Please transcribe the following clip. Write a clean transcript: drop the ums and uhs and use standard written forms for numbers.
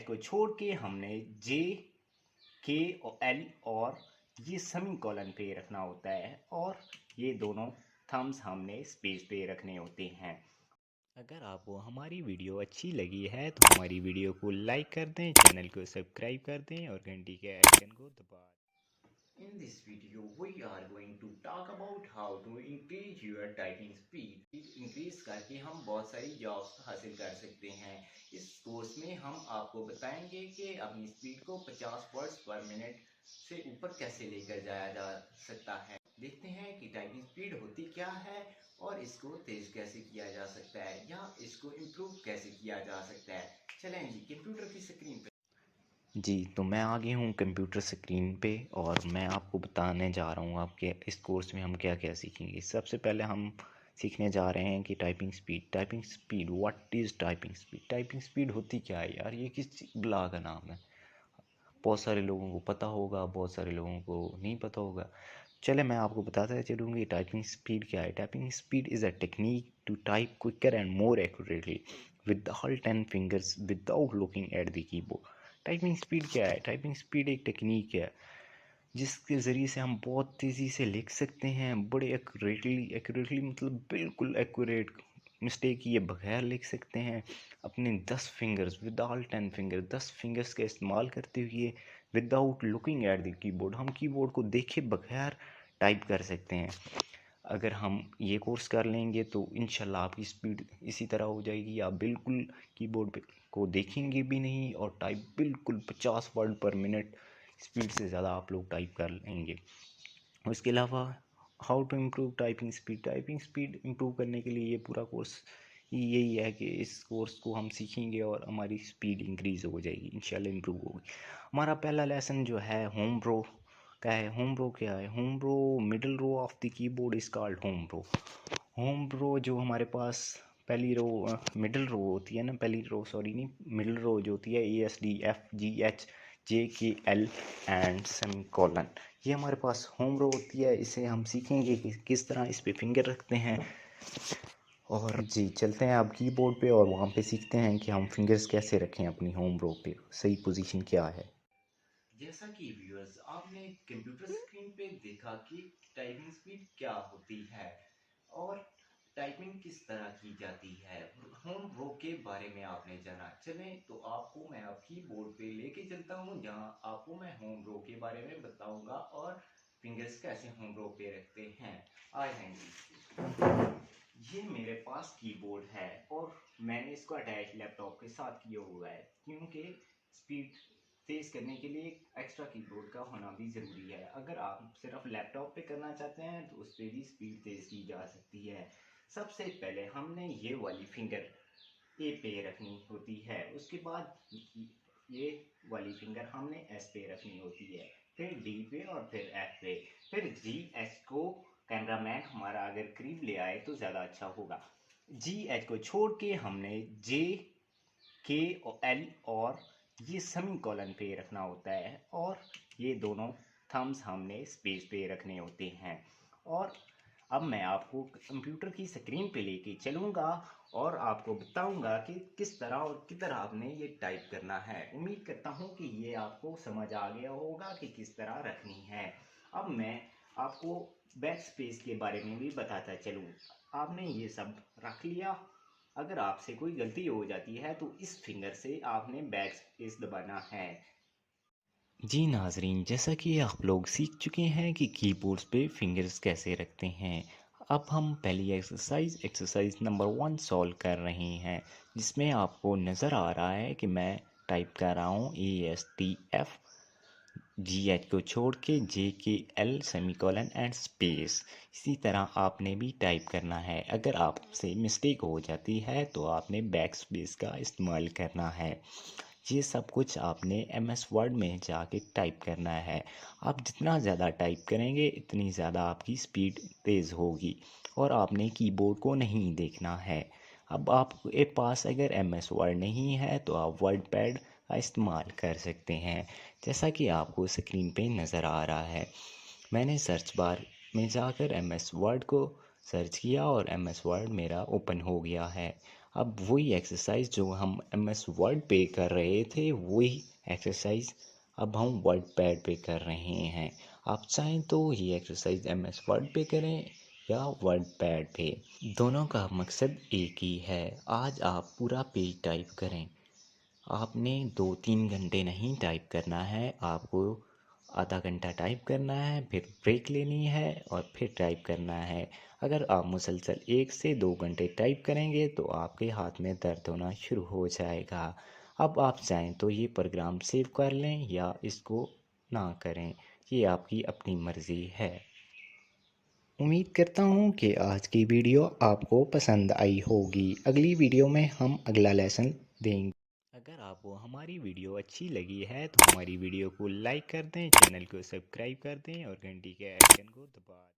को छोड़ के हमने जे के और एल और ये सेमी कॉलन पे रखना होता है और ये दोनों थम्स हमने स्पेस पे रखने होते हैं। अगर आपको हमारी वीडियो अच्छी लगी है तो हमारी वीडियो को लाइक कर दें, चैनल को सब्सक्राइब कर दें और घंटी के आइकन को दबा दें। In this video, we are going to talk about how to increase your typing speed. Increase करके हम बहुत सारी जॉब्स हासिल कर सकते हैं। इस कोर्स में हम आपको बताएंगे कि अपनी स्पीड को 50 वर्ड्स पर मिनट से ऊपर कैसे लेकर जाया जा सकता है। देखते हैं कि टाइपिंग स्पीड होती क्या है और इसको तेज कैसे किया जा सकता है या इसको इम्प्रूव कैसे किया जा सकता है। चलें जी कंप्यूटर की स्क्रीन पे। जी तो मैं आ गया हूँ कंप्यूटर स्क्रीन पे और मैं आपको बताने जा रहा हूँ आपके इस कोर्स में हम क्या क्या सीखेंगे। सबसे पहले हम सीखने जा रहे हैं कि typing speed what is typing speed होती क्या है यार, ये किस बला का नाम है। बहुत सारे लोगों को पता होगा, बहुत सारे लोगों को नहीं पता होगा। चले मैं आपको बताता चलूँगी टाइपिंग स्पीड क्या है। Typing speed is a technique to type quicker and more accurately with all 10 fingers without looking at the keyboard. Typing speed क्या है? टाइपिंग स्पीड एक टेक्निक है जिसके ज़रिए से हम बहुत तेज़ी से लिख सकते हैं, बड़े एक्यूरेटली मतलब बिल्कुल एक्यूरेट, मिस्टेक किए बगैर लिख सकते हैं। अपने 10 फिंगर्स विदाउट 10 फिंगर 10 फिंगर्स का इस्तेमाल करते हुए without looking at the keyboard, हम कीबोर्ड को देखे बगैर टाइप कर सकते हैं। अगर हम ये कोर्स कर लेंगे तो इंशाल्लाह आपकी स्पीड इसी तरह हो जाएगी, आप बिल्कुल कीबोर्ड पे को देखेंगे भी नहीं और टाइप बिल्कुल 50 वर्ड पर मिनट स्पीड से ज़्यादा आप लोग टाइप कर लेंगे। उसके अलावा how to improve typing speed improve करने के लिए ये पूरा कोर्स यही है कि इस कोर्स को हम सीखेंगे और हमारी स्पीड इंक्रीज़ हो जाएगी, इंशाल्लाह इम्प्रूव होगी। हमारा पहला लेसन जो है होम रो का है। होम रो क्या है? Home row middle row of the keyboard is called home row. Home row जो हमारे पास पहली रो मिडिल रो होती है ना, पहली रो सॉरी नहीं, मिडिल रो जो होती है ASD FGH JKL and semi colon, ये हमारे पास होम रो होती है। इसे हम सीखेंगे कि किस तरह इस पे फिंगर रखते हैं। और जी चलते हैं आप कीबोर्ड पे और वहाँ पे सीखते हैं कि हम फिंगर्स कैसे रखें अपनी होम रो पे, सही पोजीशन क्या है। जैसा कि व्यूअर्स आपने कंप्यूटर स्क्रीन पे देखा कि टाइपिंग स्पीड क्या होती है और टाइपिंग किस तरह की जाती है, होम रो के बारे में आपने जाना। चलें तो आपको मैं अब कीबोर्ड पे लेके चलता हूँ जहाँ आपको मैं होम रो के बारे में बताऊंगा और फिंगर्स कैसे होम रो पे रखते हैं। आए हैं जी, ये मेरे पास कीबोर्ड है और मैंने इसको अटैच लैपटॉप के साथ किया हुआ है क्योंकि स्पीड तेज़ करने के लिए एक्स्ट्रा कीबोर्ड का होना भी ज़रूरी है। अगर आप सिर्फ लैपटॉप पे करना चाहते हैं तो उस पर भी स्पीड तेज़ की जा सकती है। सबसे पहले हमने ये वाली फिंगर ए पे रखनी होती है, उसके बाद ये वाली फिंगर हमने एस पे रखनी होती है, फिर डी पे और फिर एफ पे, फिर जी एच को कैमरामैन हमारा अगर करीब ले आए तो ज़्यादा अच्छा होगा। जी एच को छोड़ के हमने जे के और एल और ये सेमी कॉलन पे रखना होता है और ये दोनों थम्स हमने स्पेस पे रखने होते हैं। और अब मैं आपको कंप्यूटर की स्क्रीन पे लेके चलूँगा और आपको बताऊँगा कि किस तरह और किधर आपने ये टाइप करना है। उम्मीद करता हूँ कि ये आपको समझ आ गया होगा कि किस तरह रखनी है। अब मैं आपको बैक स्पेस के बारे में भी बताता चलूँ। आपने ये सब रख लिया, अगर आपसे कोई गलती हो जाती है तो इस फिंगर से आपने बैक स्पेस दबाना है। जी नाजरीन, जैसा कि आप लोग सीख चुके हैं कि कीबोर्ड्स पे फिंगर्स कैसे रखते हैं, अब हम पहली एक्सरसाइज नंबर 1 सॉल्व कर रहे हैं, जिसमें आपको नज़र आ रहा है कि मैं टाइप कर रहा हूँ ASTF GH को छोड़ के JKL semi colon and space. इसी तरह आपने भी टाइप करना है। अगर आपसे मिस्टेक हो जाती है तो आपने बैक स्पेस का इस्तेमाल करना है। ये सब कुछ आपने MS वर्ड में जाके टाइप करना है। आप जितना ज़्यादा टाइप करेंगे इतनी ज़्यादा आपकी स्पीड तेज़ होगी और आपने कीबोर्ड को नहीं देखना है। अब आपके पास अगर MS वर्ड नहीं है तो आप वर्ड पैड का इस्तेमाल कर सकते हैं, जैसा कि आपको स्क्रीन पे नज़र आ रहा है। मैंने सर्च बार में जाकर MS वर्ड को सर्च किया और MS वर्ड मेरा ओपन हो गया है। अब वही एक्सरसाइज जो हम MS वर्ड पे कर रहे थे, वही एक्सरसाइज अब हम वर्ड पैड पे कर रहे हैं। आप चाहें तो ये एक्सरसाइज MS वर्ड पे करें या वर्ड पैड पे, दोनों का मकसद एक ही है। आज आप पूरा पेज टाइप करें। आपने 2-3 घंटे नहीं टाइप करना है, आपको आधा घंटा टाइप करना है, फिर ब्रेक लेनी है और फिर टाइप करना है। अगर आप मुसलसल 1 से 2 घंटे टाइप करेंगे तो आपके हाथ में दर्द होना शुरू हो जाएगा। अब आप चाहें तो ये प्रोग्राम सेव कर लें या इसको ना करें, ये आपकी अपनी मर्ज़ी है। उम्मीद करता हूँ कि आज की वीडियो आपको पसंद आई होगी। अगली वीडियो में हम अगला लेसन देंगे। अगर आपको हमारी वीडियो अच्छी लगी है तो हमारी वीडियो को लाइक कर दें, चैनल को सब्सक्राइब कर दें और घंटी के आइकन को दबा दें।